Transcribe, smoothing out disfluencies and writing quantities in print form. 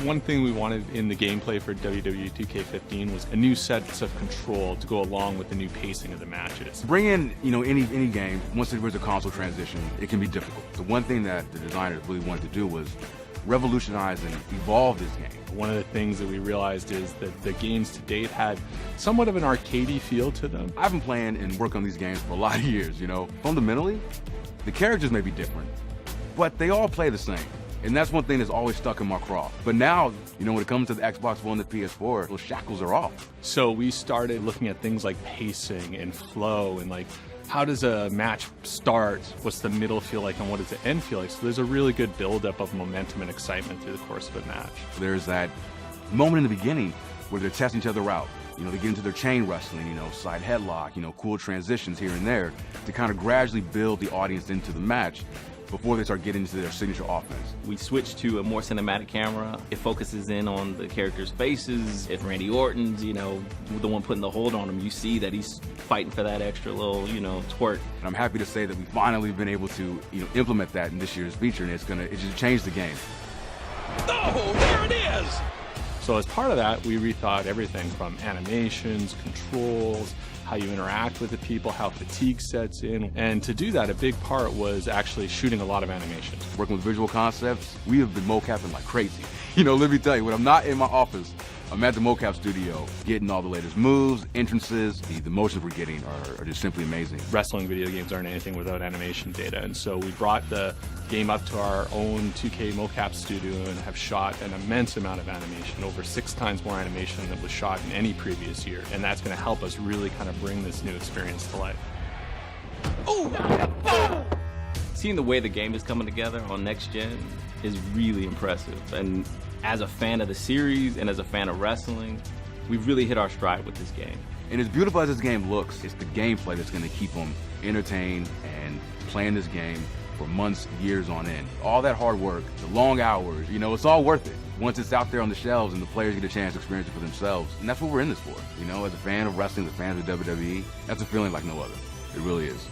One thing we wanted in the gameplay for WWE 2K15 was a new set of control to go along with the new pacing of the matches. Bring in, any game, once there's a console transition, it can be difficult. The one thing that the designers really wanted to do was revolutionize and evolve this game. One of the things that we realized is that the games to date had somewhat of an arcadey feel to them. I've been playing and working on these games for a lot of years, Fundamentally, the characters may be different, but they all play the same. And that's one thing that's always stuck in my craw. But now, when it comes to the Xbox One and the PS4, those shackles are off. So we started looking at things like pacing and flow and how does a match start? What's the middle feel like and what does the end feel like? So there's a really good buildup of momentum and excitement through the course of a match. There's that moment in the beginning where they're testing each other out. They get into their chain wrestling, side headlock, cool transitions here and there to kind of gradually build the audience into the match before they start getting into their signature offense. We switched to a more cinematic camera. It focuses in on the characters' faces. If Randy Orton's, the one putting the hold on him, you see that he's fighting for that extra little, twerk. And I'm happy to say that we've finally been able to, implement that in this year's feature, and it just changed the game. Oh, there it is! So as part of that, we rethought everything from animations, controls, how you interact with the people, how fatigue sets in. And to do that, a big part was actually shooting a lot of animations. Working with visual concepts, we have been mocapping like crazy. Let me tell you, when I'm not in my office, I'm at the mocap studio getting all the latest moves, entrances. The motions we're getting are just simply amazing. Wrestling video games aren't anything without animation data, and so we brought the game up to our own 2K mocap studio and have shot an immense amount of animation, over 6 times more animation than was shot in any previous year, and that's going to help us really kind of bring this new experience to life. Ooh! Seeing the way the game is coming together on next gen is really impressive, and as a fan of the series and as a fan of wrestling, we've really hit our stride with this game. And as beautiful as this game looks, it's the gameplay that's going to keep them entertained and playing this game for months, years on end. All that hard work, the long hours, it's all worth it. Once it's out there on the shelves and the players get a chance to experience it for themselves. And that's what we're in this for. As a fan of wrestling, as a fan of the WWE, that's a feeling like no other. It really is.